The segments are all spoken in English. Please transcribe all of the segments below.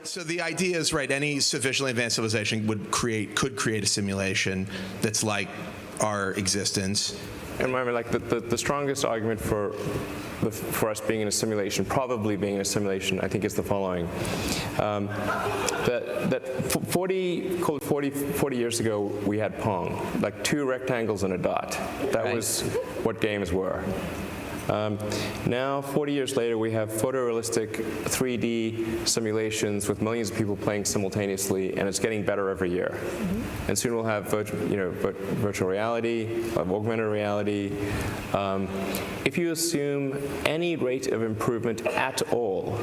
So the idea is, right, any sufficiently advanced civilization could create a simulation that's like our existence. And remember, like the strongest argument for us being in a simulation, probably being in a simulation, I think is the following. That 40 years ago, we had Pong, like 2 rectangles and a dot. That was what games were. Now, 40 years later, we have photorealistic 3D simulations with millions of people playing simultaneously, and it's getting better every year. Mm-hmm. And soon we'll have virtual reality, augmented reality. If you assume any rate of improvement at all,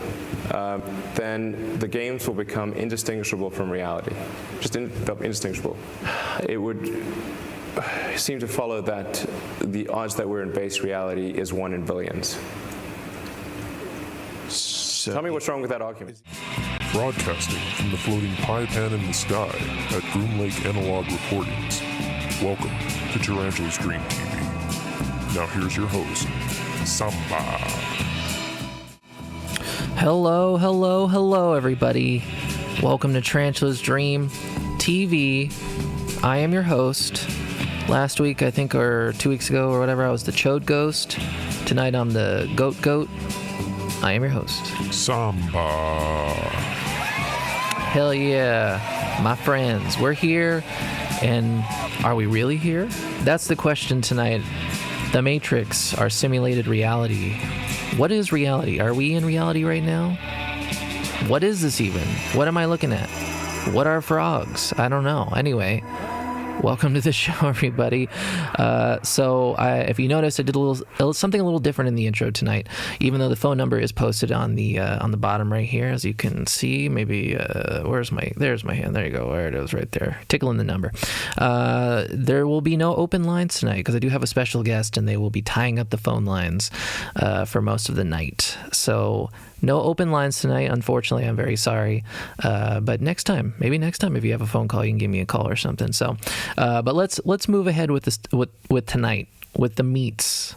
then the games will become indistinguishable from reality, just indistinguishable. It would seem to follow that the odds that we're in base reality is 1 in billions. So tell me what's wrong with that argument. Broadcasting from the floating pie pan in the sky at Groom Lake Analog Recordings. Welcome to TarantulasDreamTV. Now here's your host, Samba. Hello, everybody. Welcome to Tarantulas Dream TV. I am your host. Last week, I think, or 2 weeks ago, or whatever, I was the Chode Ghost. Tonight, I'm the Goat. I am your host. Samba. Hell yeah, my friends. We're here, and are we really here? That's the question tonight. The Matrix, our simulated reality. What is reality? Are we in reality right now? What is this even? What am I looking at? What are frogs? I don't know. Anyway, welcome to the show, everybody. If you notice, I did something a little different in the intro tonight, even though the phone number is posted on the bottom right here, as you can see. Maybe there's my hand. There you go. There it is, right there. Tickling the number. There will be no open lines tonight because I do have a special guest, and they will be tying up the phone lines for most of the night. So no open lines tonight, unfortunately. I'm very sorry. But next time, if you have a phone call, you can give me a call or something. So, but let's move ahead with this with tonight, with the meats,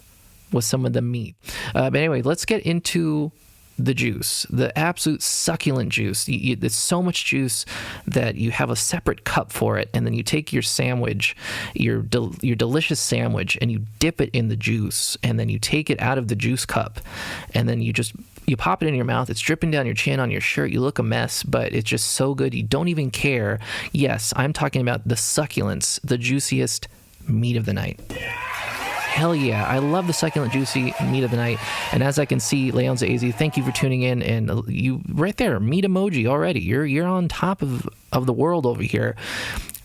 with some of the meat. But anyway, let's get into the juice, the absolute succulent juice. There's so much juice that you have a separate cup for it, and then you take your sandwich, your delicious sandwich, and you dip it in the juice, and then you take it out of the juice cup, and then you pop it in your mouth. It's dripping down your chin, on your shirt. You look a mess, but it's just so good. You don't even care. Yes, I'm talking about the succulence, the juiciest meat of the night. Hell yeah, I love the succulent, juicy meat of the night. And as I can see, Leon's AZ, thank you for tuning in. And you right there, meat emoji already. You're on top of the world over here.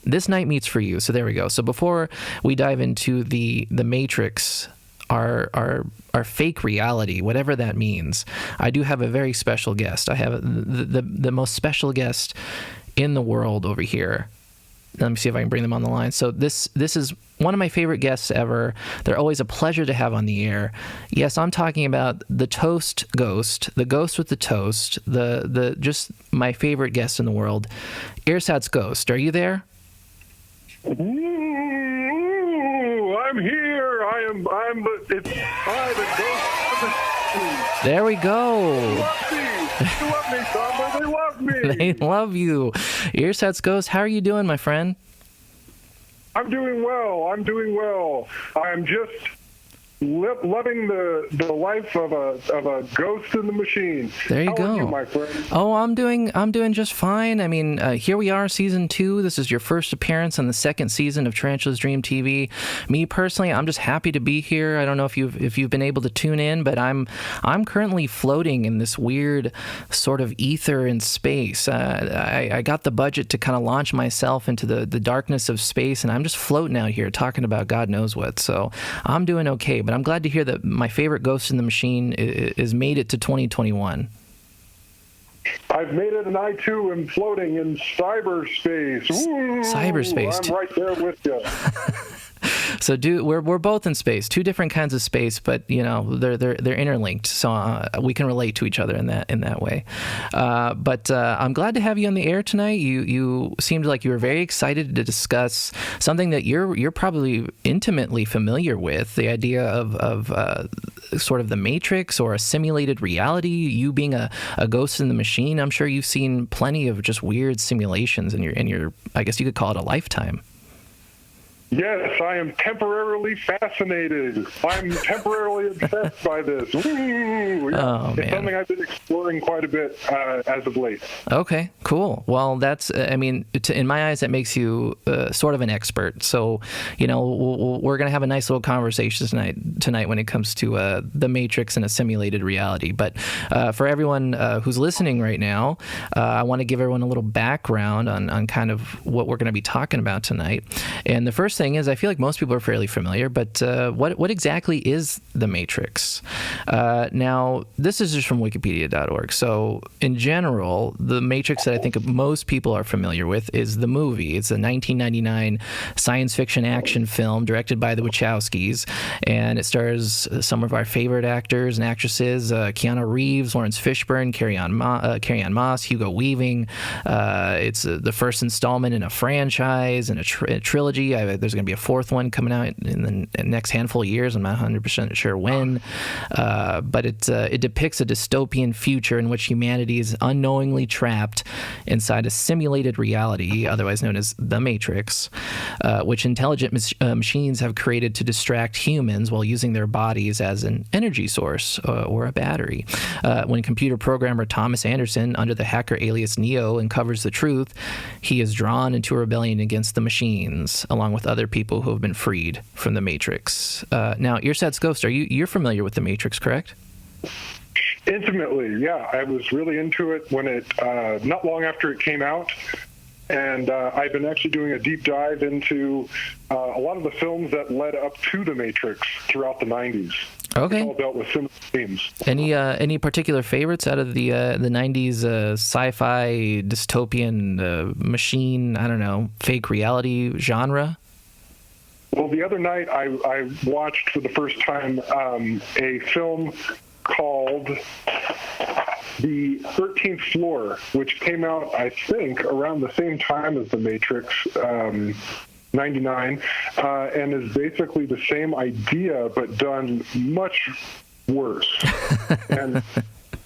This night meat's for you. So there we go. So before we dive into the Matrix, our fake reality, whatever that means, I do have a very special guest. I have the most special guest in the world over here. Let me see if I can bring them on the line. So this is one of my favorite guests ever. They're always a pleasure to have on the air. Yes, I'm talking about the Toast Ghost, the ghost with the toast, the just my favorite guest in the world, Ersatz Ghost. Are you there? Ooh, I'm here. I'm the ghost of the sea. There we go. They love me, Samba. They love me. They love you. Ersatz Ghost, how are you doing, my friend? I'm doing well. I'm just loving the life of a ghost in the machine. There you go. How are you, my friend? Oh, I'm doing just fine. I mean, here we are, season 2. This is your first appearance on the second season of Tarantulas Dream TV. Me personally, I'm just happy to be here. I don't know if you've been able to tune in, but I'm currently floating in this weird sort of ether in space. I got the budget to kind of launch myself into the darkness of space, and I'm just floating out here talking about God knows what. So I'm doing okay. But I'm glad to hear that my favorite ghost in the machine is made it to 2021. I've made it, and I too am floating in cyberspace. Ooh, Cyberspace. I'm right there with you. So we're both in space, two different kinds of space, but they're interlinked, so we can relate to each other in that way. But I'm glad to have you on the air tonight. You seemed like you were very excited to discuss something that you're probably intimately familiar with, the idea of sort of the Matrix or a simulated reality. You being a ghost in the machine, I'm sure you've seen plenty of just weird simulations in your I guess you could call it a lifetime. Yes, I am temporarily fascinated. I'm temporarily obsessed by this. Ooh, yeah. Oh, man. It's something I've been exploring quite a bit as of late. Okay, cool. Well, that's, in my eyes, that makes you sort of an expert. So, we're going to have a nice little conversation tonight when it comes to the Matrix and a simulated reality. But for everyone who's listening right now, I want to give everyone a little background on kind of what we're going to be talking about tonight. And the first thing is, I feel like most people are fairly familiar, but what exactly is the Matrix? Now, this is just from wikipedia.org. So, in general, the Matrix that I think most people are familiar with is the movie. It's a 1999 science fiction action film directed by the Wachowskis, and it stars some of our favorite actors and actresses, Keanu Reeves, Lawrence Fishburne, Carrie-Anne Moss, Hugo Weaving. It's the first installment in a franchise and a trilogy. There's going to be a fourth one coming out in the next handful of years. I'm not 100% sure when. But it depicts a dystopian future in which humanity is unknowingly trapped inside a simulated reality, otherwise known as the Matrix, which intelligent machines have created to distract humans while using their bodies as an energy source or a battery. When computer programmer Thomas Anderson, under the hacker alias Neo, uncovers the truth, he is drawn into a rebellion against the machines, along with other people who have been freed from the Matrix. Now, Ersatz Ghost, you're familiar with the Matrix, correct? Intimately, yeah. I was really into it when not long after it came out. And I've been actually doing a deep dive into a lot of the films that led up to the Matrix throughout the 90s. Okay. It's all dealt with similar themes. Any particular favorites out of the 90s sci-fi dystopian machine, I don't know, fake reality genre? Well, the other night I watched for the first time a film called The 13th Floor, which came out, I think, around the same time as The Matrix, 99, and is basically the same idea but done much worse. And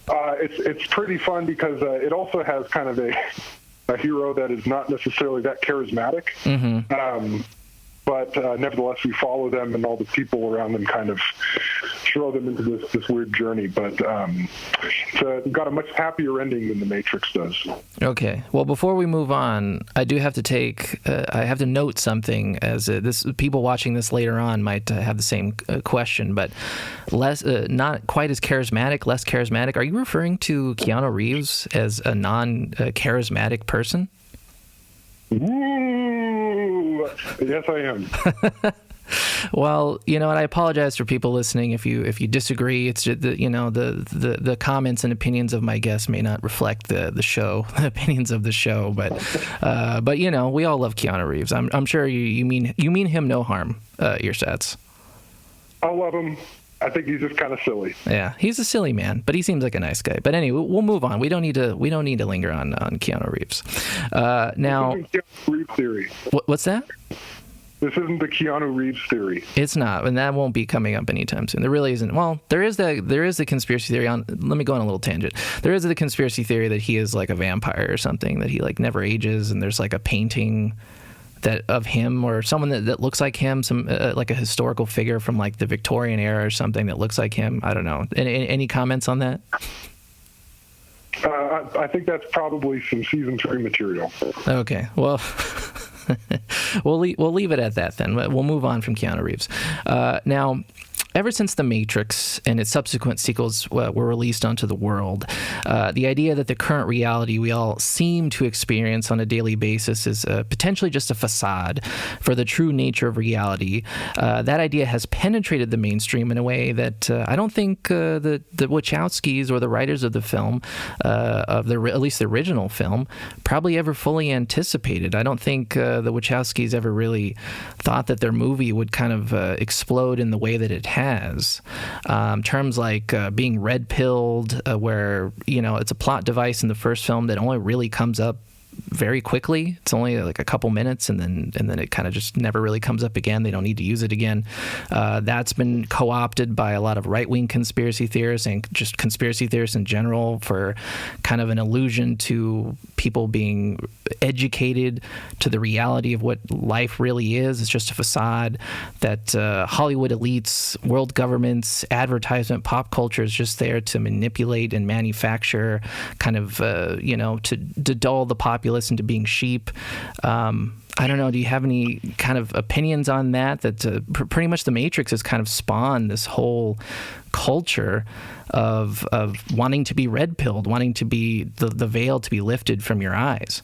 it's pretty fun because it also has kind of a hero that is not necessarily that charismatic. Mm-hmm. But nevertheless, we follow them, and all the people around them kind of throw them into this weird journey. But it's got a much happier ending than The Matrix does. Okay. Well, before we move on, I do have to I have to note something, as this people watching this later on might have the same question, but not quite as charismatic, less charismatic. Are you referring to Keanu Reeves as a non-charismatic person? Ooh, yes, I am. Well, and I apologize for people listening if you disagree. It's just the comments and opinions of my guests may not reflect the show, the opinions of the show. But we all love Keanu Reeves. I'm sure you mean him no harm, Ersatz. I love him. I think he's just kind of silly. Yeah, he's a silly man, but he seems like a nice guy. But anyway, we'll move on. We don't need to linger on Keanu Reeves. Now, this isn't Keanu Reeves theory. What's that? This isn't the Keanu Reeves theory. It's not, and that won't be coming up anytime soon. There really isn't. Well, there is the conspiracy theory on. Let me go on a little tangent. There is the conspiracy theory that he is like a vampire or something, that he like never ages, and there's like a painting that of him or someone that looks like him, some like a historical figure from like the Victorian era or something that looks like him. I don't know. Any comments on that? I think that's probably some season 3 material. Okay, well, we'll leave it at that then. We'll move on from Keanu Reeves. Now, ever since The Matrix and its subsequent sequels were released onto the world, the idea that the current reality we all seem to experience on a daily basis is potentially just a facade for the true nature of reality, that idea has penetrated the mainstream in a way that I don't think the Wachowskis or the writers of the film, at least the original film, probably ever fully anticipated. I don't think the Wachowskis ever really thought that their movie would kind of explode in the way that it has. Terms like being red-pilled, where, it's a plot device in the first film that only really comes up very quickly. It's only like a couple minutes, and then it kind of just never really comes up again. They don't need to use it again. That's been co-opted by a lot of right-wing conspiracy theorists and just conspiracy theorists in general for kind of an allusion to people being educated to the reality of what life really is. It's just a facade that Hollywood elites, world governments, advertisement, pop culture is just there to manipulate and manufacture, kind of, to dull the populace into being sheep. I don't know. Do you have any kind of opinions on that? That pretty much The Matrix has kind of spawned this whole culture of wanting to be red-pilled, wanting to be the veil to be lifted from your eyes.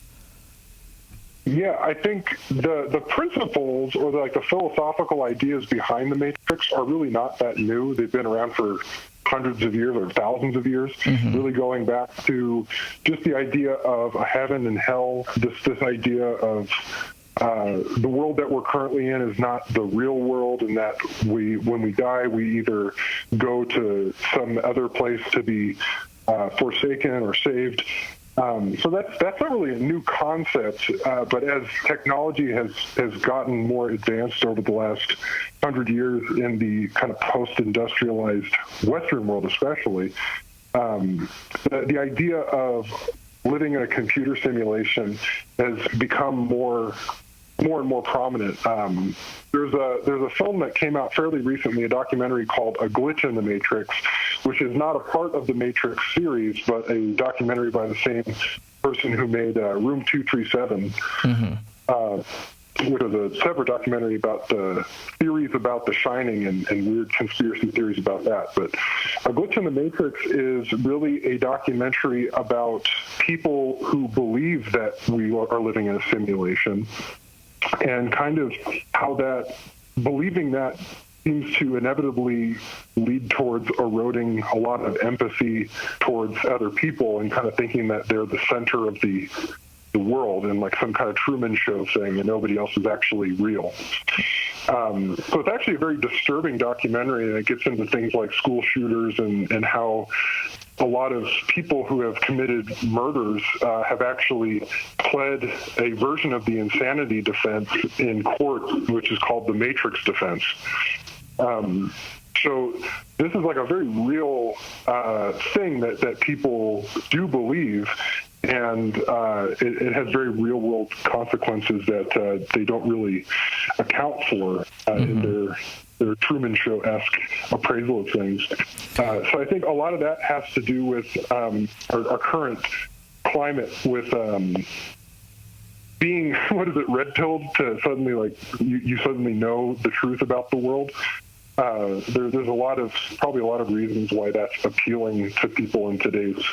Yeah, I think the principles or the philosophical ideas behind The Matrix are really not that new. They've been around for hundreds of years or thousands of years, really going back to just the idea of a heaven and hell, this idea of the world that we're currently in is not the real world, and that when we die, we either go to some other place to be forsaken or saved. So that's not really a new concept, but as technology has gotten more advanced over the last 100 years in the kind of post-industrialized Western world especially, the idea of living in a computer simulation has become more and more prominent. There's a film that came out fairly recently, a documentary called A Glitch in the Matrix, which is not a part of the Matrix series, but a documentary by the same person who made Room 237, which is a separate documentary about the theories about The Shining and weird conspiracy theories about that. But A Glitch in the Matrix is really a documentary about people who believe that we are living in a simulation, and kind of how that believing that seems to inevitably lead towards eroding a lot of empathy towards other people, and kind of thinking that they're the center of the world, and like some kind of Truman Show thing, and nobody else is actually real. So it's actually a very disturbing documentary, and it gets into things like school shooters and how a lot of people who have committed murders have actually pled a version of the insanity defense in court, which is called the Matrix defense. So this is like a very real thing that people do believe, and it has very real-world consequences that they don't really account for in their Truman Show-esque appraisal of things. So I think a lot of that has to do with our current climate, with being, red-pilled to suddenly, you suddenly know the truth about the world. There's probably a lot of reasons why that's appealing to people in today's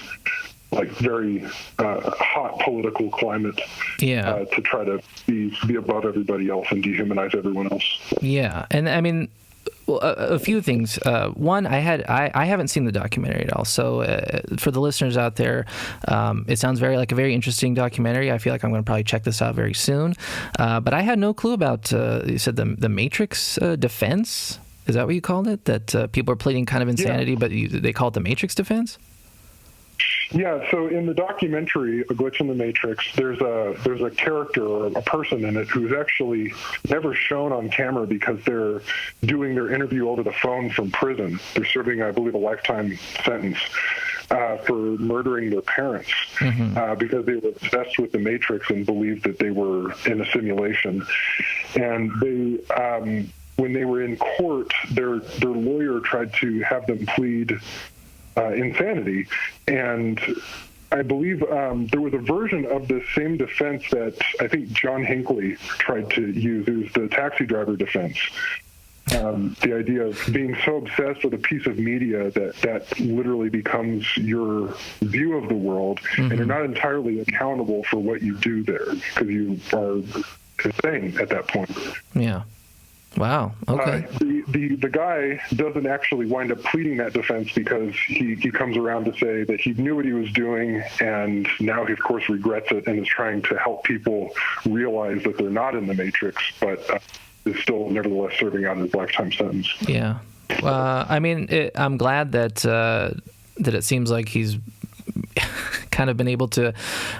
very hot political climate. Yeah. To try to be above everybody else and dehumanize everyone else. Yeah, and I mean, well, a few things. One, I haven't seen the documentary at all. So for the listeners out there, it sounds like a very interesting documentary. I feel like I'm going to probably check this out very soon. But I had no clue about, you said the Matrix defense. Is that what you called it? That people are pleading kind of insanity, but they call it the Matrix defense? Yeah, so in the documentary, A Glitch in the Matrix, there's a character or a person in it who's actually never shown on camera because they're doing their interview over the phone from prison. They're serving, I believe, a lifetime sentence for murdering their parents because they were obsessed with the Matrix and believed that they were in a simulation. And they, when they were in court, their lawyer tried to have them plead insanity, and I believe there was a version of the same defense that I think John Hinckley tried to use. It was the taxi driver defense, The idea of being so obsessed with a piece of media that literally becomes your view of the world, and you're not entirely accountable for what you do there because you are insane at that point. Yeah. Wow. Okay. The guy doesn't actually wind up pleading that defense because he comes around to say that he knew what he was doing, and now he, of course, regrets it and is trying to help people realize that they're not in the Matrix, but is still nevertheless serving out his lifetime sentence. Yeah. I mean, I'm glad that it seems like he's kind of been able to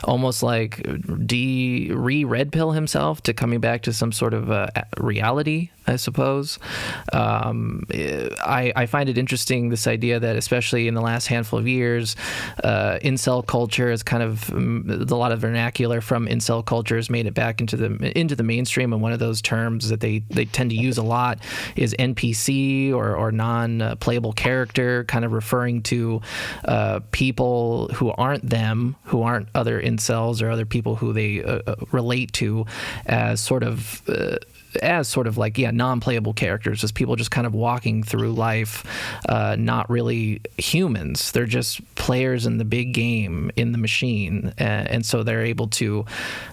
almost like red pill himself to coming back to some sort of reality, I suppose. I find it interesting, this idea that especially in the last handful of years, incel culture is kind of a lot of vernacular from incel culture has made it back into the mainstream, and one of those terms that they tend to use a lot is NPC or non-playable character, kind of referring to people who aren't them, who aren't other incels or other people who they relate to as sort of like, non-playable characters, as people just kind of walking through life, not really humans. They're just players in the big game, in the machine. And so they're able to,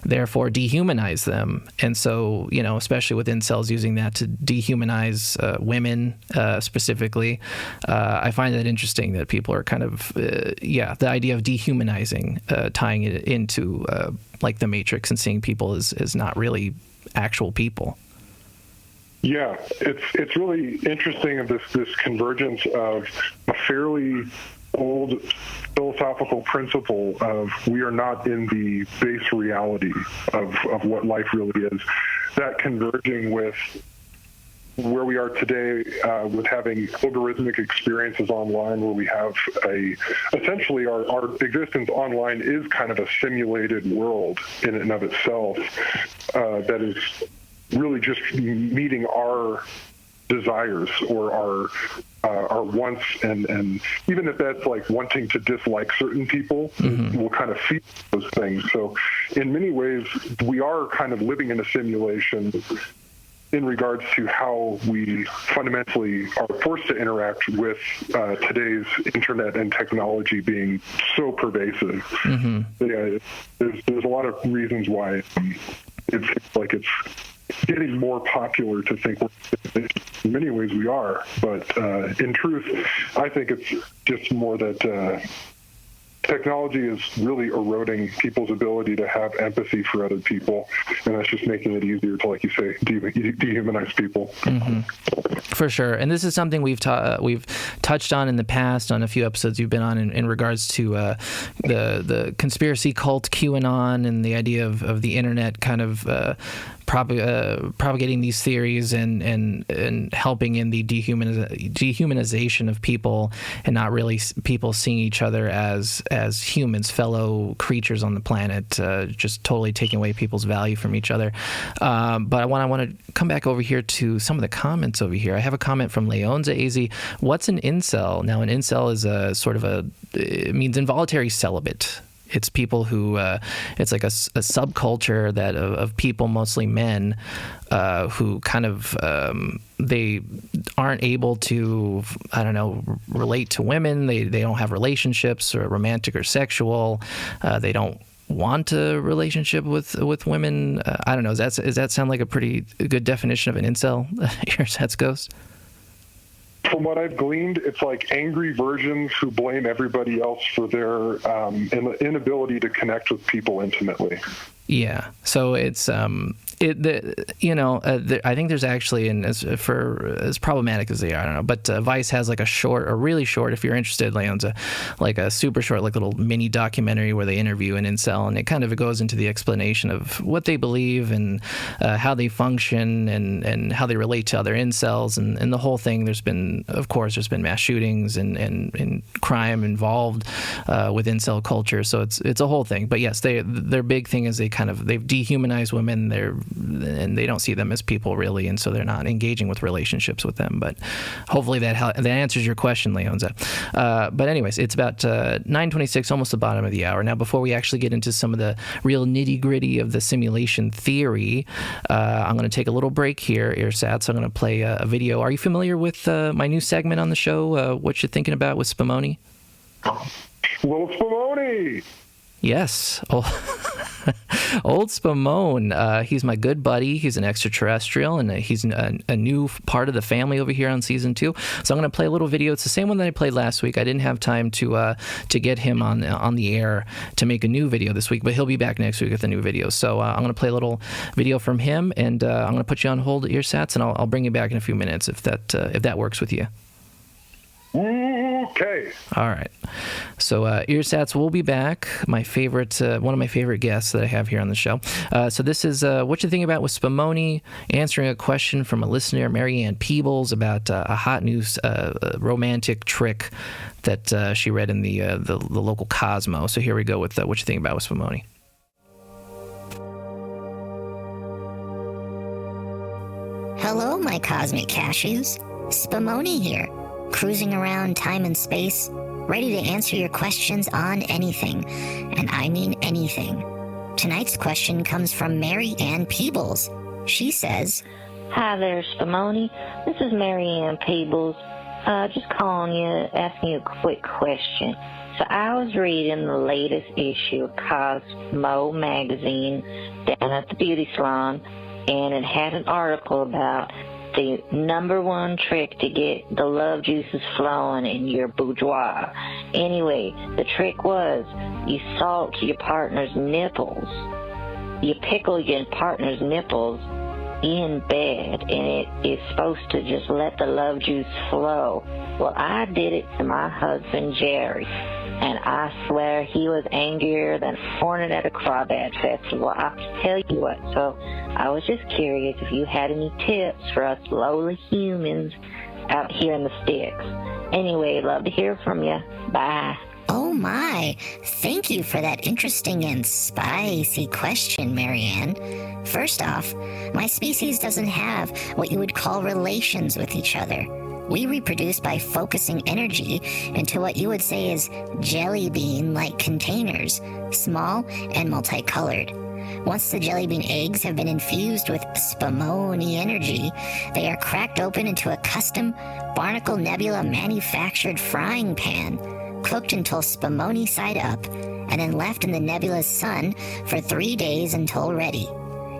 therefore, dehumanize them. And so, especially with incels using that to dehumanize women specifically, I find that interesting that people are kind of, the idea of dehumanizing, tying it into like the Matrix and seeing people as not really actual people. Yeah, it's really interesting of this convergence of a fairly old philosophical principle of we are not in the base reality of what life really is. That converging with where we are today with having algorithmic experiences online, where we have essentially our existence online is kind of a simulated world in and of itself that is really just meeting our desires or our wants, and even if that's like wanting to dislike certain people, we'll kind of feed those things. So in many ways, we are kind of living in a simulation in regards to how we fundamentally are forced to interact with today's internet and technology being so pervasive. Yeah, there's a lot of reasons why it feels like it's getting more popular to think in many ways we are, but in truth, I think it's just more that technology is really eroding people's ability to have empathy for other people, and that's just making it easier to, like you say, dehumanize people. For sure. And this is something we've touched on in the past on a few episodes you've been on in regards to the conspiracy cult QAnon and the idea of the internet kind of propagating these theories and helping in the dehumanization of people, and not really people seeing each other as humans, fellow creatures on the planet, just totally taking away people's value from each other. But I want to come back over here to some of the comments over here. I have a comment from Leonza AZ. What's an incel? Now, an incel is it means involuntary celibate. It's people who, it's like a subculture that of people, mostly men, who kind of, they aren't able to, relate to women. They don't have relationships, or romantic or sexual. They don't want a relationship with women. I don't know. Does that sound like a pretty good definition of an incel, Ersatz Ghost? From what I've gleaned, it's like angry versions who blame everybody else for their inability to connect with people intimately. Yeah. So it's I think there's actually, and as problematic as they are, I don't know, but Vice has like a really short, if you're interested, Leonza, like a super short, like little mini documentary where they interview an incel, and it kind of goes into the explanation of what they believe and how they function and how they relate to other incels and the whole thing. There's been mass shootings and crime involved with incel culture, so it's a whole thing. But yes, their big thing is they kind they've dehumanized women. And they don't see them as people really, and so they're not engaging with relationships with them. But hopefully that answers your question, Leonza. But anyways, it's about 9:26, almost the bottom of the hour. Now, before we actually get into some of the real nitty-gritty of the simulation theory, I'm going to take a little break here, Ersatz. I'm going to play a video. Are you familiar with my new segment on the show, What You're Thinking About with Spumoni? Little Spumoni! Yes. Old Spumone. He's my good buddy. He's an extraterrestrial, and he's a new part of the family over here on season 2. So I'm going to play a little video. It's the same one that I played last week. I didn't have time to get him on the air to make a new video this week, but he'll be back next week with a new video. So I'm going to play a little video from him, and I'm going to put you on hold, Ersatz, and I'll bring you back in a few minutes if that works with you. Okay. All right. So Ersatz will be back. My favorite, one of my favorite guests that I have here on the show. So this is What You Think About with Spumoni, answering a question from a listener, Marianne Peebles, about a hot new romantic trick that she read in the local Cosmo. So here we go with What You Think About with Spumoni. Hello, my cosmic cashews. Spumoni here, cruising around time and space, ready to answer your questions on anything, and I mean anything. Tonight's question comes from Mary Ann Peebles. She says, Hi there, Spumoni. This is Mary Ann Peebles. Just calling you, asking you a quick question. So I was reading the latest issue of Cosmo magazine down at the beauty salon, and it had an article about the #1 trick to get the love juices flowing in your boudoir. Anyway, the trick was you salt your partner's nipples. You pickle your partner's nipples in bed, and it is supposed to just let the love juice flow. Well, I did it to my husband, Jerry, and I swear he was angrier than a hornet at a crawdad festival. I'll tell you what. So I was just curious if you had any tips for us lowly humans out here in the sticks. Anyway, love to hear from you. Bye. Oh my, thank you for that interesting and spicy question, Marianne. First off, my species doesn't have what you would call relations with each other. We reproduce by focusing energy into what you would say is jelly bean-like containers, small and multicolored. Once the jelly bean eggs have been infused with Spumoni energy, they are cracked open into a custom Barnacle Nebula manufactured frying pan, cooked until Spumoni side up, and then left in the nebula's sun for 3 days until ready.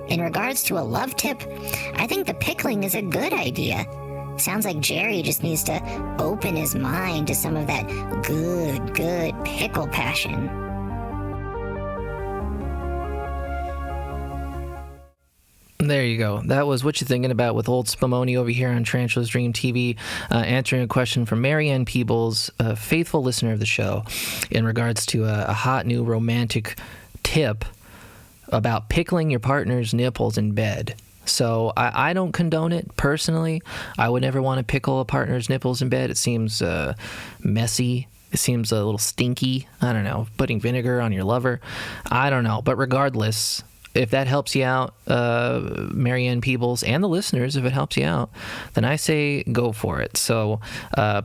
In regards to a love tip, I think the pickling is a good idea. Sounds like Jerry just needs to open his mind to some of that good pickle passion. There you go. That was What You Thinking About with old Spumoni over here on Tarantulas Dream TV, answering a question from Marianne Peebles, a faithful listener of the show, in regards to a hot new romantic tip about pickling your partner's nipples in bed. So I don't condone it personally. I would never want to pickle a partner's nipples in bed. It seems messy. It seems a little stinky. I don't know. Putting vinegar on your lover. I don't know. But regardless, if that helps you out, Marianne Peebles, and the listeners, if it helps you out, then I say go for it. So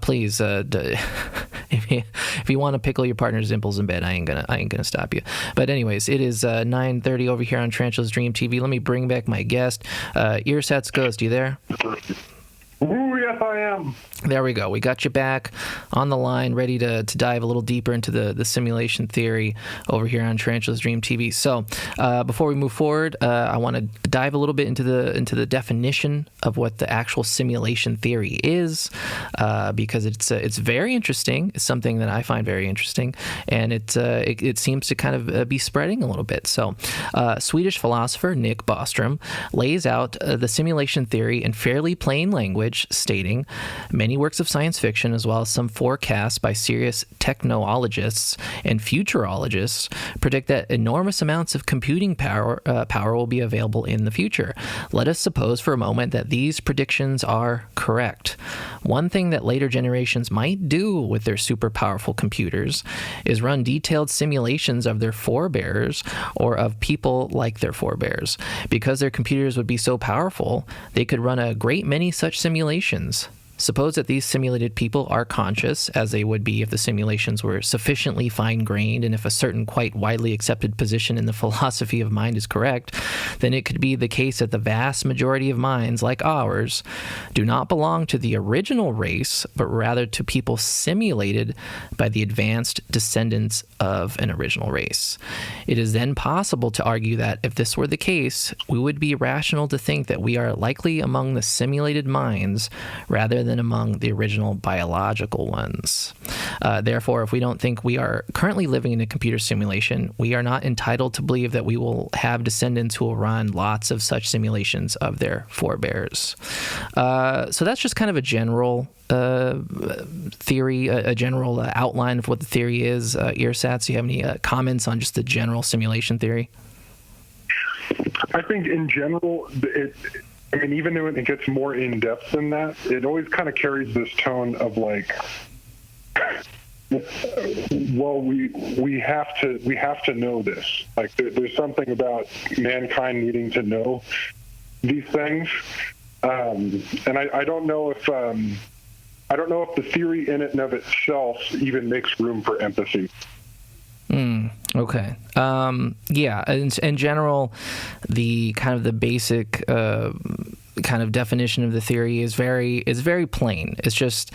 please, if you want to pickle your partner's nipples in bed, I ain't gonna stop you. But anyways, it is 9:30 over here on Tarantulas Dream TV. Let me bring back my guest, Ersatz Ghost. You there? Ooh, yes, I am. There we go. We got you back on the line, ready to dive a little deeper into the simulation theory over here on Tarantulas Dream TV. So before we move forward, I want to dive a little bit into the definition of what the actual simulation theory is, because it's very interesting. It's something that I find very interesting, and it seems to kind of be spreading a little bit. So Swedish philosopher Nick Bostrom lays out the simulation theory in fairly plain language, stating fiction, many works of science fiction, as well as some forecasts by serious technologists and futurologists predict that enormous amounts of computing power will be available in the future. Let us suppose for a moment that these predictions are correct. One thing that later generations might do with their super powerful computers is run detailed simulations of their forebears or of people like their forebears. Because their computers would be so powerful, they could run a great many such simulations. Suppose that these simulated people are conscious, as they would be if the simulations were sufficiently fine-grained, and if a certain quite widely accepted position in the philosophy of mind is correct, then it could be the case that the vast majority of minds, like ours, do not belong to the original race, but rather to people simulated by the advanced descendants of an original race. It is then possible to argue that if this were the case, we would be rational to think that we are likely among the simulated minds rather than among the original biological ones. Therefore, if we don't think we are currently living in a computer simulation, we are not entitled to believe that we will have descendants who will run lots of such simulations of their forebears. So that's just kind of a general theory, a general outline of what the theory is. Ersatz, do you have any comments on just the general simulation theory? I think in general, even when it gets more in depth than that, it always kind of carries this tone of like, well, we have to know this. Like there's something about mankind needing to know these things, and I don't know if the theory in and of itself even makes room for empathy. Okay. Yeah. In general, the kind of the basic kind of definition of the theory is very plain. It's just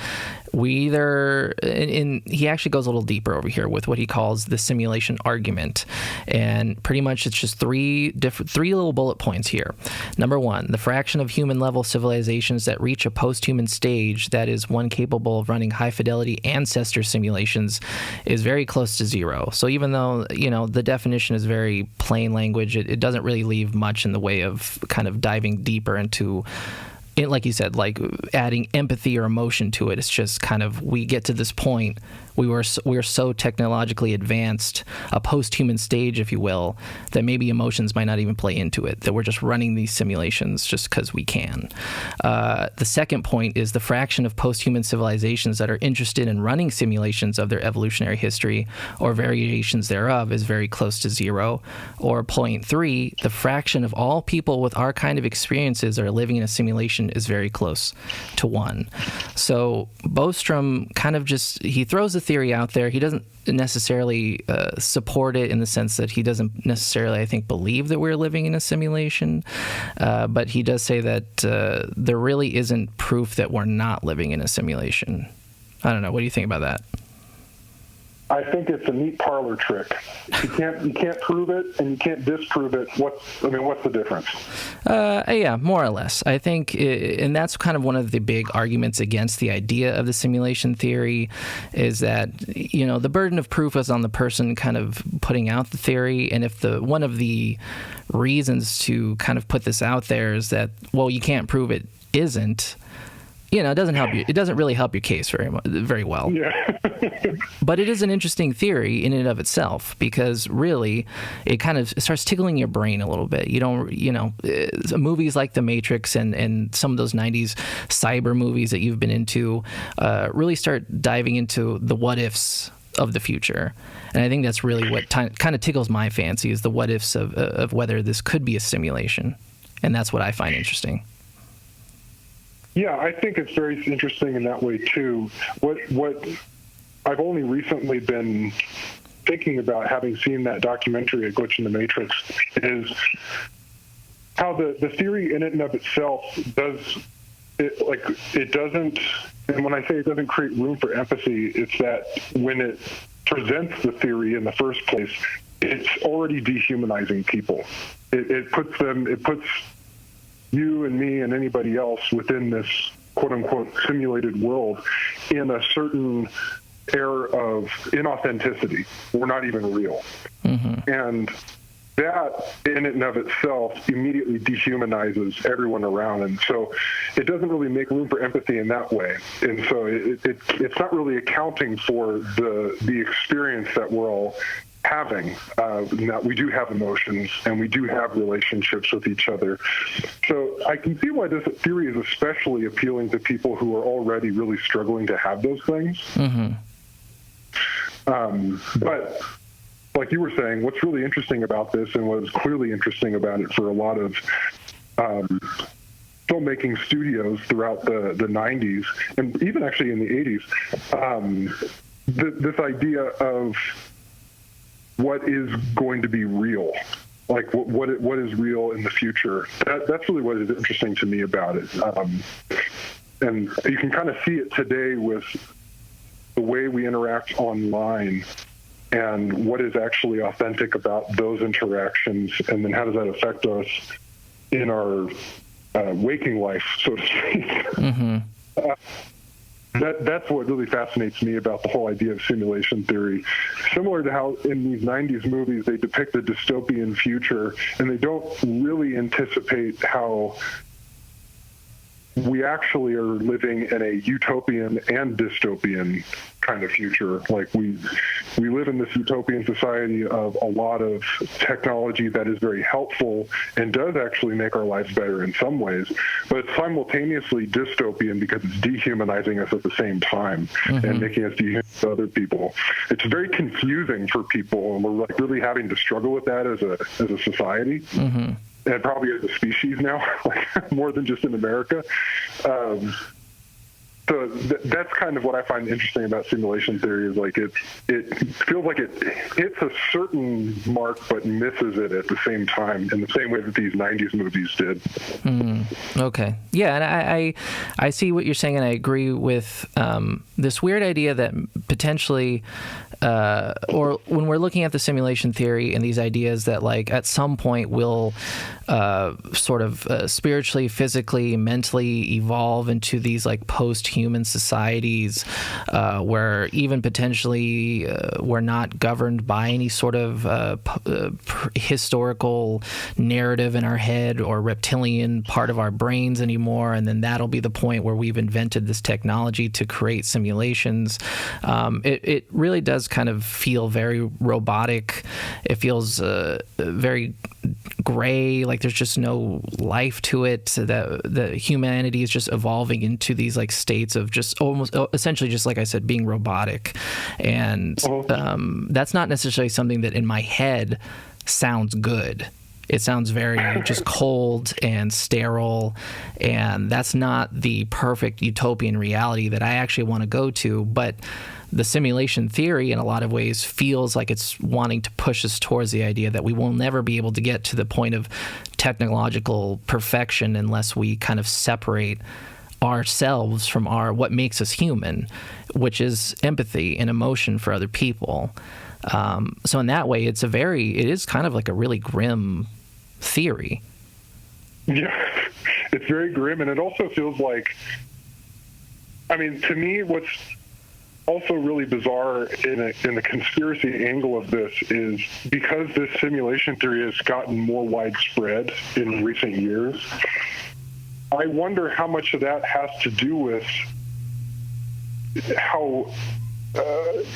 we either, and he actually goes a little deeper over here with what he calls the simulation argument, and pretty much it's just three little bullet points here. Number one, the fraction of human level civilizations that reach a post-human stage, that is one capable of running high fidelity ancestor simulations, is very close to zero. So even though the definition is very plain language, it doesn't really leave much in the way of kind of diving deeper into it, like you said, like adding empathy or emotion to it. It's just kind of, we get to this point, we're so technologically advanced, a post-human stage, if you will, that maybe emotions might not even play into it, that we're just running these simulations just because we can. The second point is the fraction of post-human civilizations that are interested in running simulations of their evolutionary history or variations thereof is very close to zero. Or point three, the fraction of all people with our kind of experiences that are living in a simulation is very close to 1. So Bostrom kind of just, he throws the theory out there. He doesn't necessarily support it in the sense that he doesn't necessarily, I think, believe that we're living in a simulation, but he does say that there really isn't proof that we're not living in a simulation. I don't know. What do you think about that? I think it's a neat parlor trick. You can't prove it and you can't disprove it. What's the difference? Yeah, more or less. I think, and that's kind of one of the big arguments against the idea of the simulation theory, is that the burden of proof is on the person kind of putting out the theory, and if one of the reasons to kind of put this out there is that, well, you can't prove it isn't. It doesn't help you. It doesn't really help your case very well. Yeah. But it is an interesting theory in and of itself, because really it kind of starts tickling your brain a little bit. Movies like The Matrix and some of those 90s cyber movies that you've been into really start diving into the what ifs of the future. And I think that's really what kind of tickles my fancy, is the what ifs of whether this could be a simulation. And that's what I find interesting. Yeah, I think it's very interesting in that way too. What I've only recently been thinking about, having seen that documentary, A Glitch in the Matrix, is how the theory in and of itself it doesn't, and when I say it doesn't create room for empathy, it's that when it presents the theory in the first place, it's already dehumanizing people. It puts you and me and anybody else within this quote-unquote simulated world in a certain air of inauthenticity. We're not even real. Mm-hmm. And that in and of itself immediately dehumanizes everyone around. And so it doesn't really make room for empathy in that way. And so it's not really accounting for the experience that we're all having, that we do have emotions and we do have relationships with each other. So I can see why this theory is especially appealing to people who are already really struggling to have those things. Mm-hmm. But like you were saying, what's really interesting about this, and what was clearly interesting about it for a lot of filmmaking studios throughout the 90s, and even actually in the 80s, this idea of what is going to be real, like what is real in the future. That's really what is interesting to me about it. And you can kind of see it today with the way we interact online and what is actually authentic about those interactions, and then how does that affect us in our waking life, so to speak. Mm-hmm. That's what really fascinates me about the whole idea of simulation theory. Similar to how in these 90s movies they depict a dystopian future, and they don't really anticipate how we actually are living in a utopian and dystopian kind of future. Like we live in this utopian society of a lot of technology that is very helpful and does actually make our lives better in some ways, but it's simultaneously dystopian because it's dehumanizing us at the same time, mm-hmm. and making us dehuman to other people. It's very confusing for people, and we're like really having to struggle with that as a society. Mm-hmm. And probably as a species now, like more than just in America. So that's kind of what I find interesting about simulation theory, is like it feels like it hits a certain mark but misses it at the same time, in the same way that these 90s movies did. Okay. Yeah, and I see what you're saying, and I agree with this weird idea that potentially, or when we're looking at the simulation theory and these ideas that like at some point we'll sort of spiritually, physically, mentally evolve into these like post-human societies where even potentially we're not governed by any sort of historical narrative in our head or reptilian part of our brains anymore, and then that'll be the point where we've invented this technology to create simulations. It really does kind of feel very robotic. It feels very gray, like there's just no life to it. That humanity is just evolving into these like states of just almost essentially just like I said, being robotic. And that's not necessarily something that in my head sounds good. It sounds very just cold and sterile, and that's not the perfect utopian reality that I actually want to go to. But the simulation theory in a lot of ways feels like it's wanting to push us towards the idea that we will never be able to get to the point of technological perfection unless we kind of separate ourselves from what makes us human, which is empathy and emotion for other people. So in that way, it is kind of like a really grim theory. Yeah, it's very grim, and it also feels like, I mean, to me, what's also really bizarre in the conspiracy angle of this is because this simulation theory has gotten more widespread in recent years, I wonder how much of that has to do with how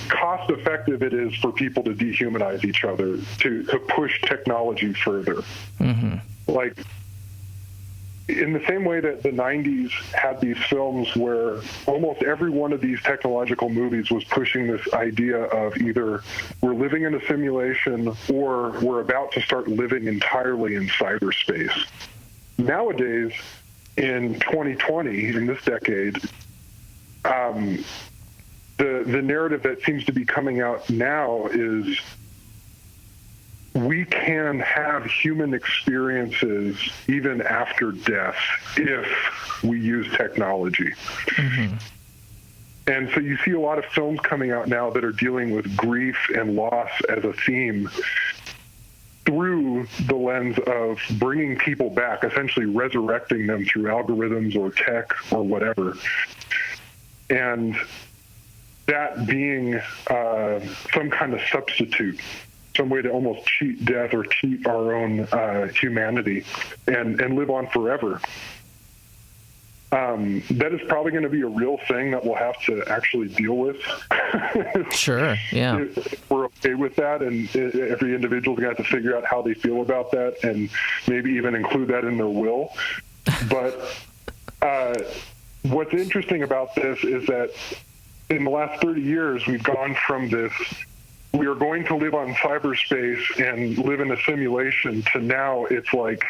cost effective it is for people to dehumanize each other, to push technology further. Mm-hmm. Like, in the same way that the 90s had these films where almost every one of these technological movies was pushing this idea of either we're living in a simulation or we're about to start living entirely in cyberspace. Nowadays, in 2020, in this decade, the narrative that seems to be coming out now is we can have human experiences even after death if we use technology. Mm-hmm. And so you see a lot of films coming out now that are dealing with grief and loss as a theme through the lens of bringing people back, essentially resurrecting them through algorithms or tech or whatever. And that being some kind of substitute some way to almost cheat death or cheat our own humanity and live on forever. That is probably going to be a real thing that we'll have to actually deal with. Sure, yeah. If we're okay with that, and every individual's going to have to figure out how they feel about that and maybe even include that in their will. But what's interesting about this is that in the last 30 years, we've gone from this, we are going to live on cyberspace and live in a simulation, to now it's like,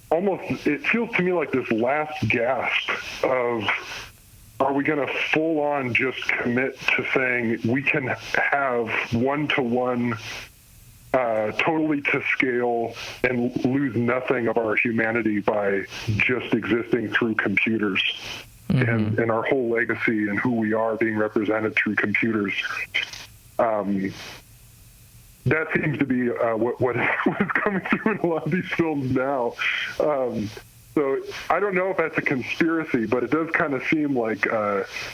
almost, it feels to me like this last gasp of, are we going to full on just commit to saying we can have one-to-one, totally to scale, and lose nothing of our humanity by just existing through computers, and our whole legacy and who we are being represented through computers. That seems to be what is coming through in a lot of these films now. So I don't know if that's a conspiracy, but it does kind of seem like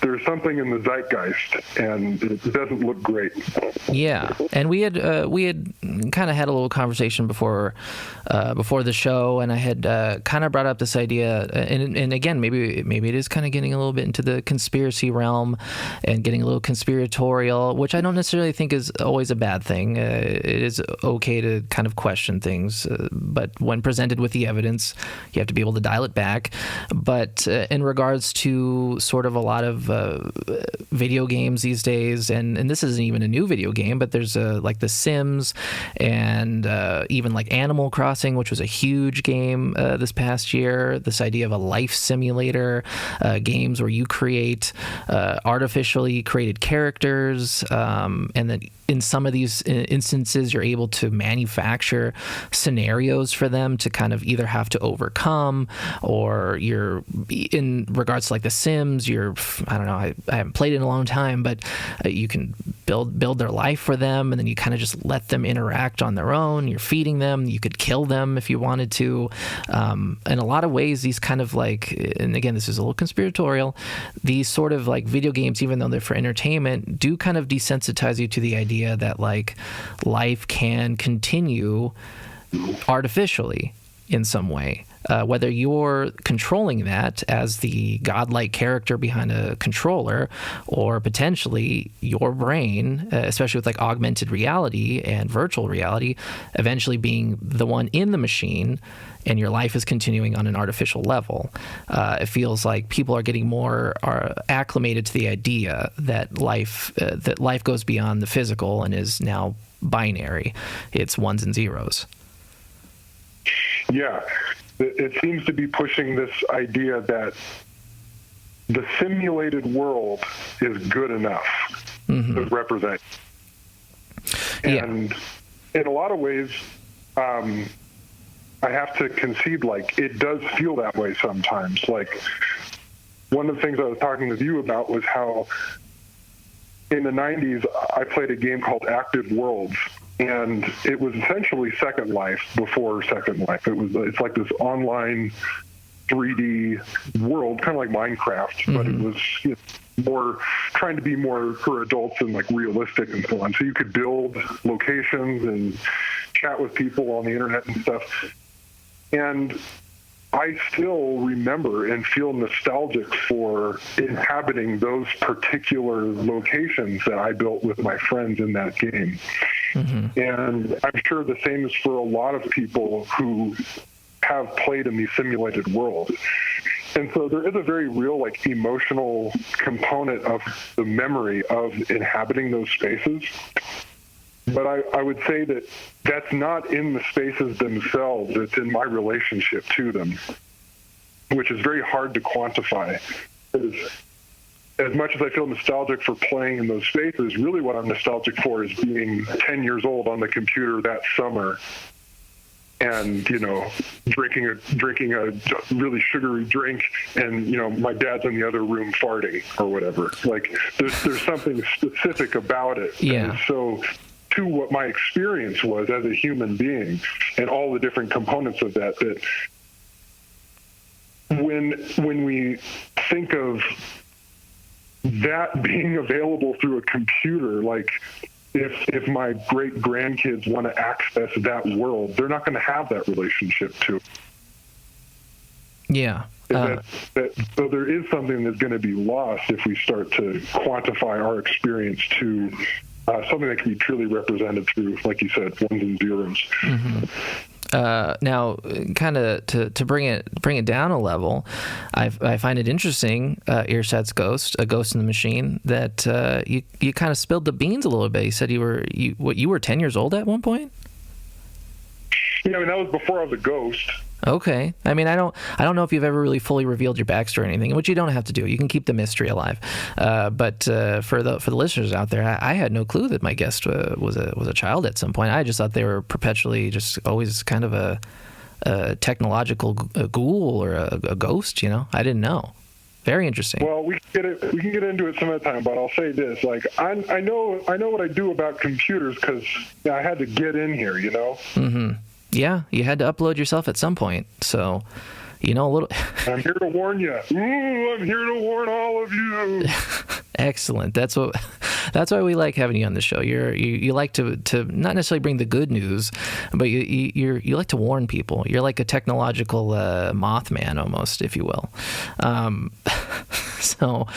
there's something in the zeitgeist, and it doesn't look great. Yeah, and we had kind of had a little conversation before the show, and I had kind of brought up this idea, and again, maybe it is kind of getting a little bit into the conspiracy realm and getting a little conspiratorial, which I don't necessarily think is always a bad thing. It is okay to kind of question things, but when presented with the evidence, you have to be able to dial it back. But in regards to sort of a lot of video games these days, and this isn't even a new video game, but there's like The Sims, and even like Animal Crossing, which was a huge game this past year. This idea of a life simulator, games where you create artificially created characters, and then in some of these instances, you're able to manufacture scenarios for them to kind of either have to overcome, or you're, in regards to like The Sims, I don't know, I haven't played it in a long time, but you can build their life for them, and then you kind of just let them interact on their own. You're feeding them. You could kill them if you wanted to. In a lot of ways, these kind of like, and again, this is a little conspiratorial, these sort of like video games, even though they're for entertainment, do kind of desensitize you to the idea that like life can continue artificially in some way. Whether you're controlling that as the godlike character behind a controller, or potentially your brain, especially with like augmented reality and virtual reality, eventually being the one in the machine, and your life is continuing on an artificial level. It feels like people are getting more acclimated to the idea that life goes beyond the physical and is now binary. It's ones and zeros. Yeah. It seems to be pushing this idea that the simulated world is good enough to represent. And in a lot of ways, I have to concede, like, it does feel that way sometimes. Like, one of the things I was talking with you about was how in the 90s, I played a game called Active Worlds. And it was essentially Second Life before Second Life. It's like this online 3D world, kind of like Minecraft, but it was more trying to be more for adults and like realistic and so on. So you could build locations and chat with people on the internet and stuff. And I still remember and feel nostalgic for inhabiting those particular locations that I built with my friends in that game. And I'm sure the same is for a lot of people who have played in these simulated worlds. And so there is a very real, like, emotional component of the memory of inhabiting those spaces. But I would say that that's not in the spaces themselves. It's in my relationship to them, which is very hard to quantify. As much as I feel nostalgic for playing in those spaces, really what I'm nostalgic for is being 10 years old on the computer that summer and, you know, drinking a really sugary drink, and, you know, my dad's in the other room farting or whatever. Like, there's something specific about it. Yeah. So to what my experience was as a human being and all the different components of that when we think of that being available through a computer, like, if my great grandkids want to access that world, they're not going to have that relationship to it. Yeah. So there is something that's going to be lost if we start to quantify our experience to something that can be truly represented through, like you said, ones and zeros. Now, kind of to bring it down a level, I find it interesting, Ersatz Ghost, a ghost in the machine, that you kind of spilled the beans a little bit. You said you were 10 years old at one point? Yeah, I mean, that was before I was a ghost. Okay. I mean, I don't know if you've ever really fully revealed your backstory or anything, which you don't have to do. You can keep the mystery alive. But for the listeners out there, I had no clue that my guest was a child at some point. I just thought they were perpetually just always kind of a technological ghoul or a ghost. You know, I didn't know. Very interesting. Well, we can get into it some other time, but I'll say this: like, I know what I do about computers because I had to get in here. You know. Mm-hmm. Yeah, you had to upload yourself at some point, so you know a little. I'm here to warn you. Ooh, I'm here to warn all of you. Excellent. That's why we like having you on the show. You like to not necessarily bring the good news, but you like to warn people. You're like a technological Mothman almost, if you will. So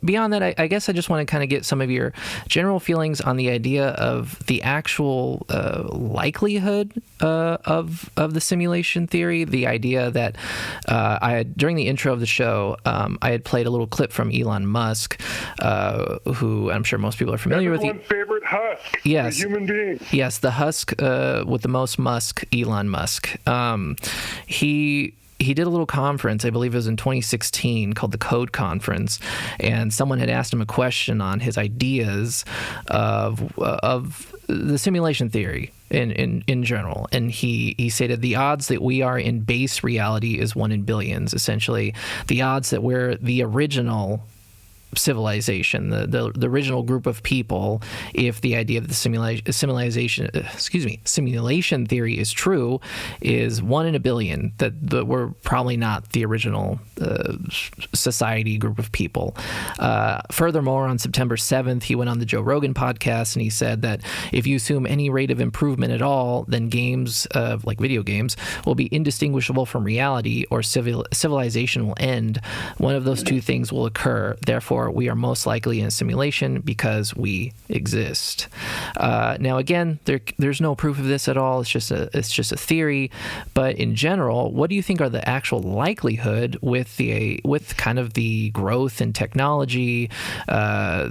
beyond that, I guess I just want to kind of get some of your general feelings on the idea of the actual likelihood of the simulation theory. The idea that I had, during the intro of the show, I had played a little clip from Elon Musk, who I'm sure most people are familiar with. Everyone's favorite husk. Yes, a human being. Yes, the husk with the most Musk, Elon Musk. He did a little conference, I believe it was in 2016, called the Code Conference, and someone had asked him a question on his ideas of the simulation theory in general, and he stated the odds that we are in base reality is 1 in billions. Essentially, the odds that we're the original civilization, the original group of people, if the idea of the simulation theory is true, is 1 in a billion, that we're probably not the original society group of people. Furthermore, on September 7th, he went on the Joe Rogan podcast and he said that if you assume any rate of improvement at all, then games, like video games, will be indistinguishable from reality, or civilization will end. One of those two things will occur. Therefore, we are most likely in a simulation because we exist. Now, again, there's no proof of this at all. It's just a theory. But in general, what do you think are the actual likelihood with kind of the growth in technology,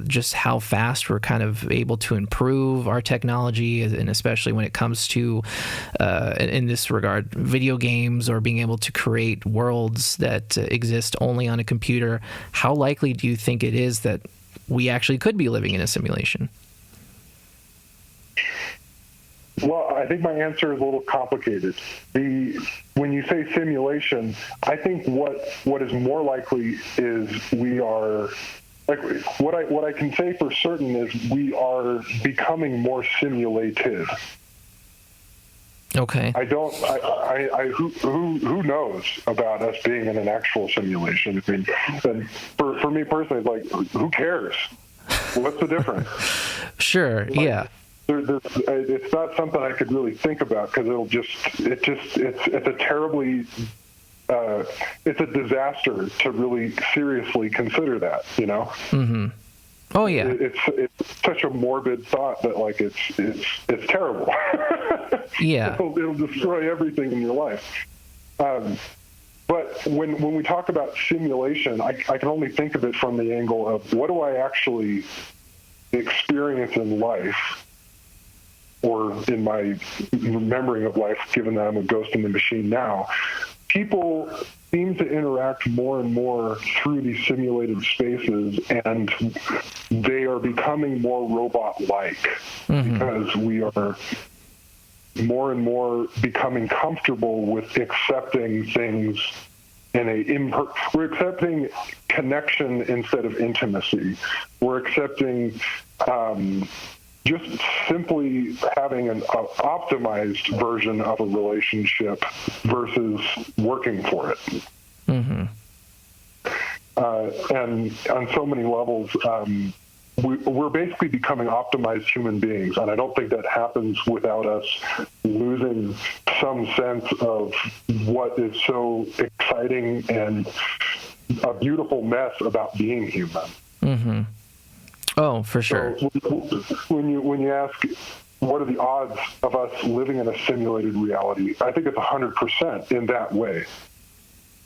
just how fast we're kind of able to improve our technology, and especially when it comes to, in this regard, video games or being able to create worlds that exist only on a computer? How likely do you think it is that we actually could be living in a simulation? Well, I think my answer is a little complicated. When you say simulation, I think what is more likely is we are, like, what I can say for certain is we are becoming more simulated. Okay. Who knows about us being in an actual simulation? I mean, and for me personally, it's like, who cares? What's the difference? Sure. Like, yeah. It's not something I could really think about because it's a terribly, it's a disaster to really seriously consider that, you know? Mm-hmm. Oh yeah. It's such a morbid thought that, like, it's terrible. Yeah. It'll destroy everything in your life. But when we talk about simulation, I can only think of it from the angle of what do I actually experience in life, or in my remembering of life, given that I'm a ghost in the machine now. People seem to interact more and more through these simulated spaces, and they are becoming more robot-like, because we are more and more becoming comfortable with accepting things we're accepting connection instead of intimacy. We're accepting just simply having an optimized version of a relationship versus working for it. Mm-hmm. And on so many levels, we're basically becoming optimized human beings, and I don't think that happens without us losing some sense of what is so exciting and a beautiful mess about being human. Mm-hmm. Oh, for sure. So when you ask, what are the odds of us living in a simulated reality? I think it's 100% in that way.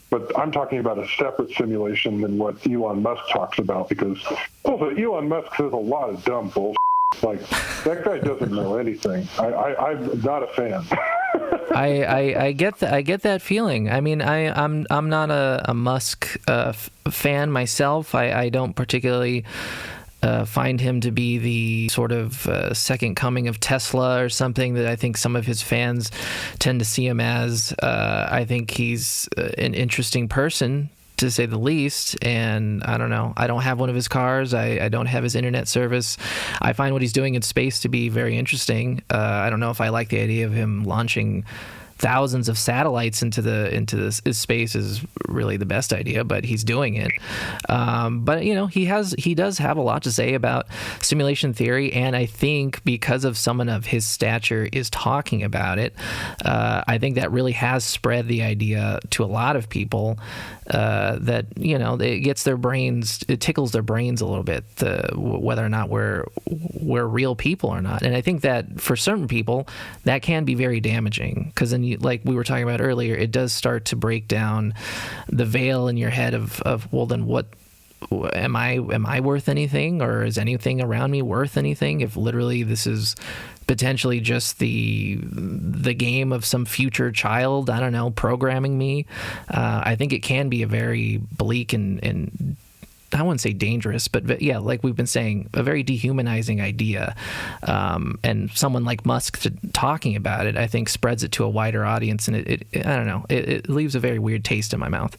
But I'm talking about a separate simulation than what Elon Musk talks about, because also Elon Musk says a lot of dumb bullshit. Like, that guy doesn't know anything. I'm not a fan. I get that feeling. I mean, I'm not a Musk fan myself. I don't particularly find him to be the sort of second coming of Tesla or something that I think some of his fans tend to see him as. I think he's an interesting person, to say the least, and I don't know. I don't have one of his cars. I don't have his internet service. I find what he's doing in space to be very interesting. I don't know if I like the idea of him launching thousands of satellites into this space is really the best idea, but he's doing it. But you know, he does have a lot to say about simulation theory, and I think because of someone of his stature is talking about it, I think that really has spread the idea to a lot of people that, you know, it tickles their brains a little bit, whether or not we're real people or not. And I think that for certain people that can be very damaging, because then like we were talking about earlier, it does start to break down the veil in your head of well, then what am I worth anything, or is anything around me worth anything if literally this is potentially just the game of some future child, I don't know, programming me? I think it can be a very bleak and I wouldn't say dangerous, but yeah, like we've been saying, a very dehumanizing idea. And someone like Musk talking about it, I think, spreads it to a wider audience, and it I don't know, it leaves a very weird taste in my mouth.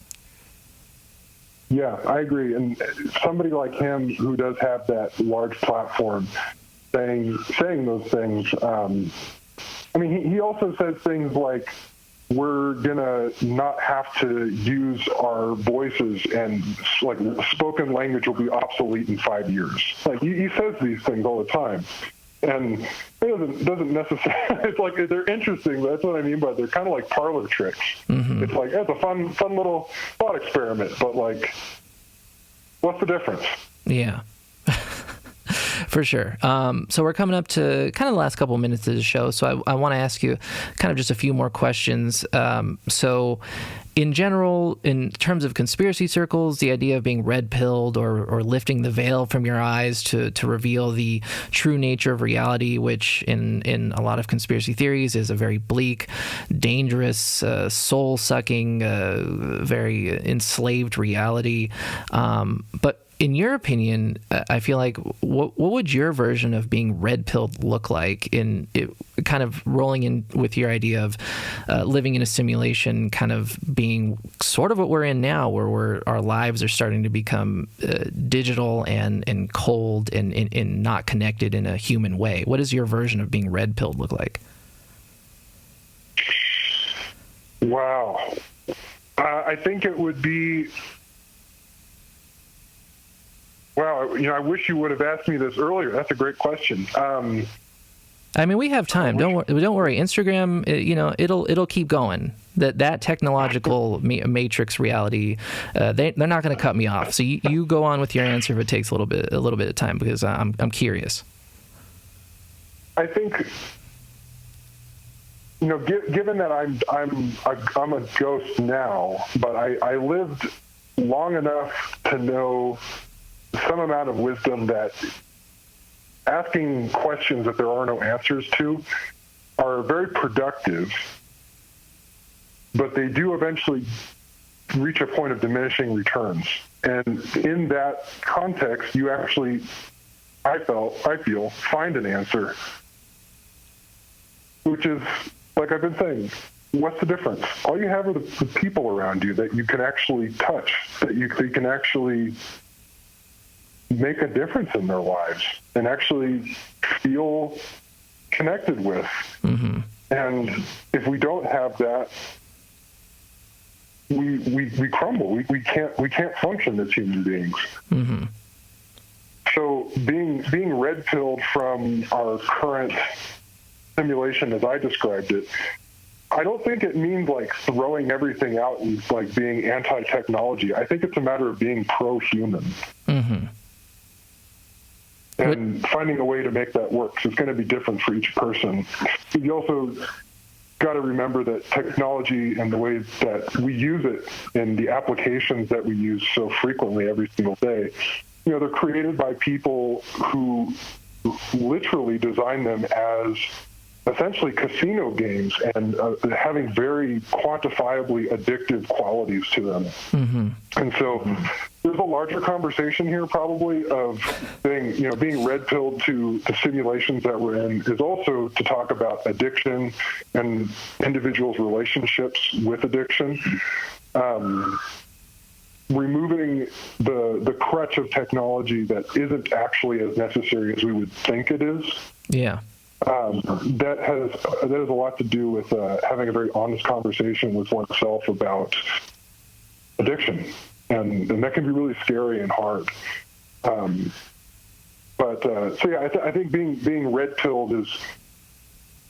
Yeah, I agree. And somebody like him who does have that large platform saying those things, I mean, he also says things like, we're gonna not have to use our voices, and like spoken language will be obsolete in 5 years. Like he says these things all the time, and it doesn't necessarily. It's like they're interesting. But that's what I mean by they're kind of like parlor tricks. Mm-hmm. It's like it's a fun little thought experiment, but like, what's the difference? Yeah. For sure. So we're coming up to kind of the last couple of minutes of the show, so I want to ask you kind of just a few more questions. So in general, in terms of conspiracy circles, the idea of being red-pilled or lifting the veil from your eyes to reveal the true nature of reality, which in a lot of conspiracy theories is a very bleak, dangerous, soul-sucking, very enslaved reality. But in your opinion, I feel like what would your version of being red-pilled look like, in it, kind of rolling in with your idea of living in a simulation, kind of being sort of what we're in now, where our lives are starting to become digital and cold and not connected in a human way? What does your version of being red-pilled look like? Wow. I think it would be... Wow, I wish you would have asked me this earlier. That's a great question. I mean, we have time. Don't worry. Instagram, it'll keep going. That technological matrix reality, they're not going to cut me off. So you go on with your answer if it takes a little bit of time, because I'm curious. I think, given that I'm a ghost now, but I lived long enough to know some amount of wisdom that asking questions that there are no answers to are very productive, but they do eventually reach a point of diminishing returns. And in that context, you actually, I feel, find an answer, which is, like I've been saying, what's the difference? All you have are the people around you that you can actually touch, that you can actually make a difference in their lives and actually feel connected with. Mm-hmm. And if we don't have that, we crumble. We can't function as human beings. Mm-hmm. So being red pilled from our current simulation, as I described it, I don't think it means like throwing everything out and like being anti-technology. I think it's a matter of being pro-human. Mm-hmm. And finding a way to make that work. So it's going to be different for each person. You also got to remember that technology and the way that we use it in the applications that we use so frequently every single day, they're created by people who literally design them as essentially casino games and having very quantifiably addictive qualities to them. Mm-hmm. And so there's a larger conversation here probably of being red-pilled to the simulations that we're in is also to talk about addiction and individuals' relationships with addiction. Removing the crutch of technology that isn't actually as necessary as we would think it is. Yeah. That has a lot to do with having a very honest conversation with oneself about addiction, and that can be really scary and hard. I think being red pilled is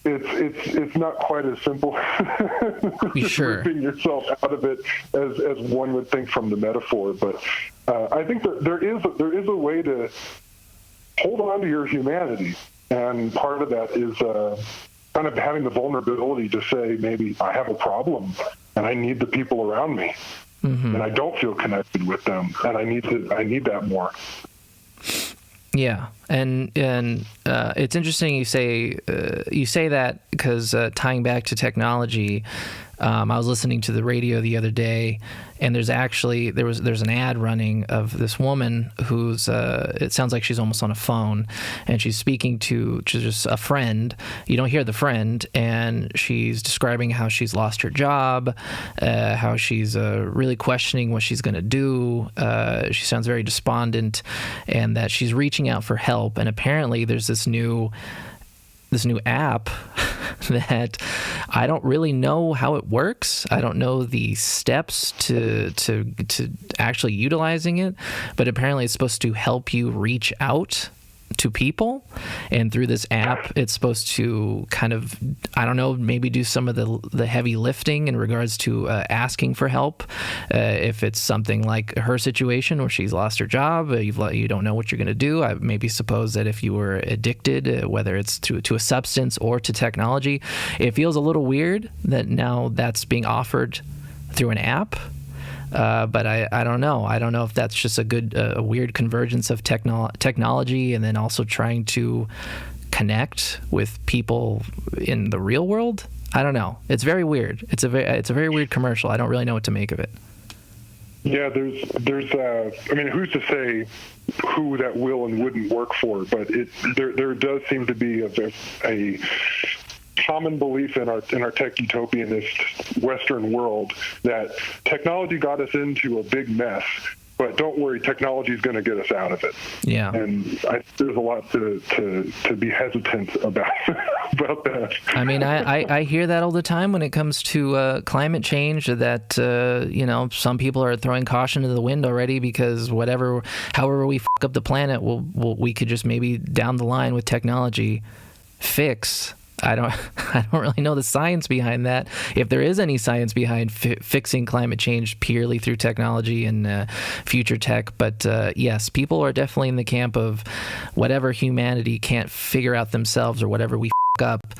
it's not quite as simple as sure. ripping yourself out of it as one would think from the metaphor. But I think that there is a way to hold on to your humanity. And part of that is kind of having the vulnerability to say, maybe I have a problem and I need the people around me, and I don't feel connected with them, and I need that more. Yeah, and it's interesting you say that because tying back to technology, I was listening to the radio the other day, and there's an ad running of this woman who's it sounds like she's almost on a phone, and she's speaking to just a friend. You don't hear the friend, and she's describing how she's lost her job, how she's really questioning what she's going to do. She sounds very despondent, and that she's reaching out for help. And apparently there's this new app that I don't really know how it works. I don't know the steps to actually utilizing it, but apparently it's supposed to help you reach out to people, and through this app it's supposed to kind of, I don't know, maybe do some of the heavy lifting in regards to asking for help. If it's something like her situation where she's lost her job, you don't know what you're going to do. I maybe suppose that if you were addicted, whether it's to a substance or to technology, it feels a little weird that now that's being offered through an app. But I don't know. I don't know if that's just a weird convergence of technology and then also trying to connect with people in the real world. I don't know. It's very weird. It's a very weird commercial. I don't really know what to make of it. Yeah, there's I mean, who's to say who that will and wouldn't work for? But there does seem to be a common belief in our tech utopianist Western world that technology got us into a big mess, but don't worry, technology is going to get us out of it. Yeah, and there's a lot to be hesitant about that. I mean, I hear that all the time when it comes to climate change. That some people are throwing caution to the wind already because however we fuck up the planet, we could just maybe down the line with technology fix. I don't really know the science behind that. If there is any science behind fixing climate change purely through technology and future tech, but yes, people are definitely in the camp of whatever humanity can't figure out themselves or whatever we f*** up.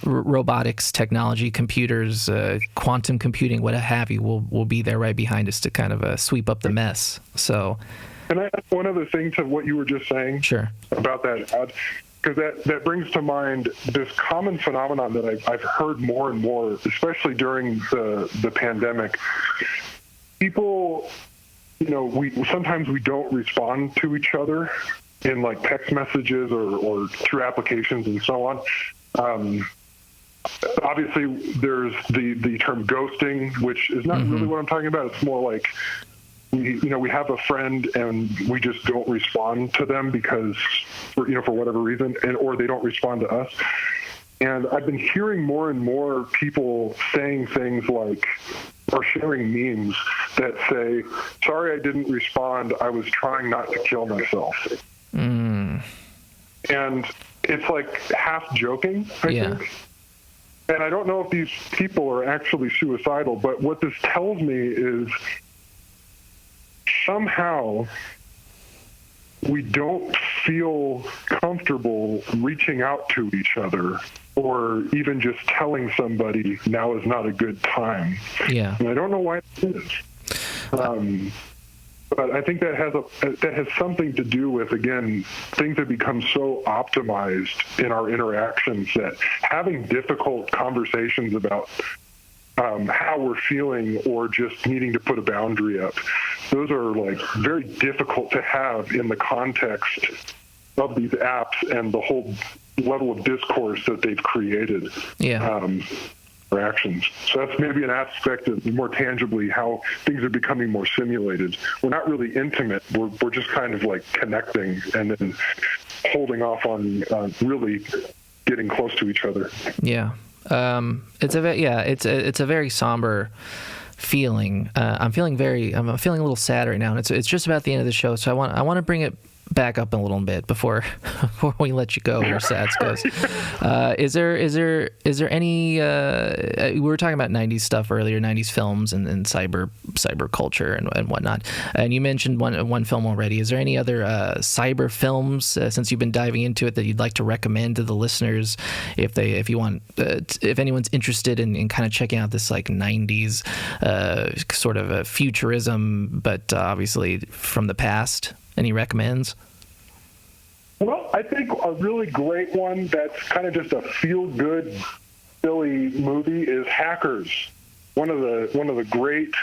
Robotics, technology, computers, quantum computing, what have you, will be there right behind us to kind of sweep up the mess. So, can I add one other thing to what you were just saying? Sure. About that ad? Because that brings to mind this common phenomenon that I've heard more and more, especially during the pandemic. People, sometimes we don't respond to each other in like text messages or through applications and so on. Obviously, there's the term ghosting, which is not really what I'm talking about. It's more like we have a friend and we just don't respond to them because for whatever reason, or they don't respond to us. And I've been hearing more and more people saying things like, or sharing memes that say, sorry I didn't respond, I was trying not to kill myself. And it's like half joking, I think. And I don't know if these people are actually suicidal, but what this tells me is somehow we don't feel comfortable reaching out to each other or even just telling somebody now is not a good time. Yeah. And I don't know why it is. But I think that has something to do with, again, things have become so optimized in our interactions that having difficult conversations about how we're feeling or just needing to put a boundary up, those are like very difficult to have in the context of these apps and the whole level of discourse that they've created. Interactions. So that's maybe an aspect of more tangibly how things are becoming more simulated. We're not really intimate. We're just kind of like connecting and then holding off on really getting close to each other. Yeah. It's a very somber feeling. I'm feeling a little sad right now, and it's just about the end of the show. So I want to bring it back up a little bit before we let you go, Ersatz Ghost. Is there any? We were talking about '90s stuff earlier, '90s films and cyber culture and whatnot. And you mentioned one film already. Is there any other cyber films since you've been diving into it that you'd like to recommend to the listeners if anyone's interested in kind of checking out this like '90s sort of a futurism, but obviously from the past? Any recommends? Well, I think a really great one that's kind of just a feel-good, silly movie is Hackers. One of the great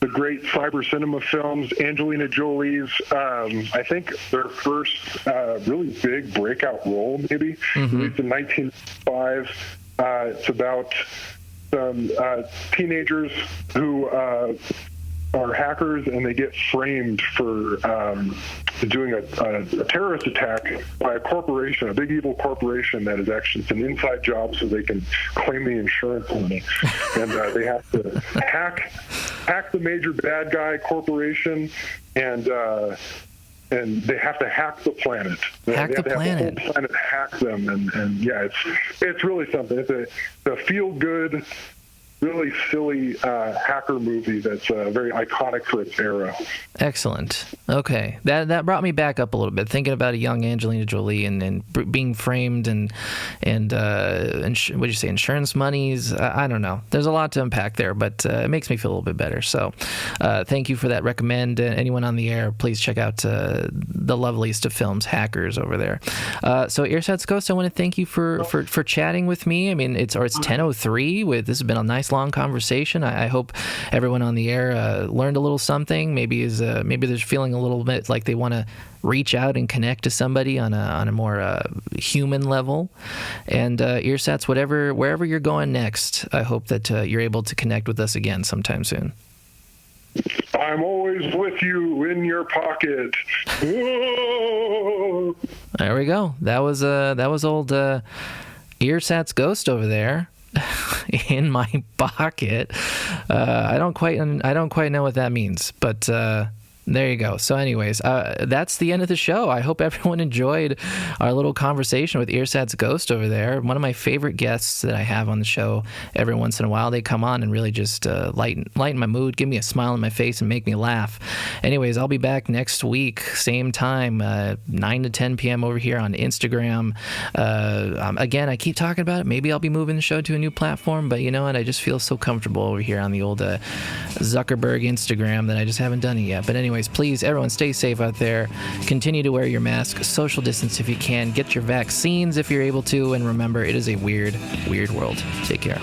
cyber cinema films. Angelina Jolie's, I think their first really big breakout role, maybe, released in 1995. It's about some teenagers who are hackers, and they get framed for doing a terrorist attack by a corporation, a big evil corporation that is actually it's an inside job so they can claim the insurance money. And they have to hack the major bad guy corporation, and they have to hack the planet. Hack the planet. The whole planet hack them, and yeah, it's really something. It's a feel good, really silly hacker movie that's very iconic for its era. Excellent. Okay, that brought me back up a little bit, thinking about a young Angelina Jolie and being framed and what did you say, insurance monies? I don't know. There's a lot to unpack there, but it makes me feel a little bit better. So thank you for that recommend. Anyone on the air, please check out the loveliest of films, Hackers, over there. So Ersatz Ghost, I want to thank you for chatting with me. I mean, it's 10:03. This has been a nice long conversation. I hope everyone on the air learned a little something. Maybe they're feeling a little bit like they want to reach out and connect to somebody on a more human level. And Ersatz, wherever you're going next, I hope that you're able to connect with us again sometime soon. I'm always with you in your pocket. Whoa! There we go. That was old Ersatz Ghost over there. In my pocket. I don't quite know what that means, but there you go. So anyways, that's the end of the show. I hope everyone enjoyed our little conversation with Ersatz Ghost over there. One of my favorite guests that I have on the show every once in a while. They come on and really just lighten my mood, give me a smile on my face, and make me laugh. Anyways, I'll be back next week, same time, 9 to 10 p.m. over here on Instagram. Again, I keep talking about it. Maybe I'll be moving the show to a new platform, but you know what? I just feel so comfortable over here on the old Zuckerberg Instagram that I just haven't done it yet. But anyways, please, everyone, stay safe out there. Continue to wear your mask, social distance if you can, get your vaccines if you're able to, and remember, it is a weird, weird world. Take care.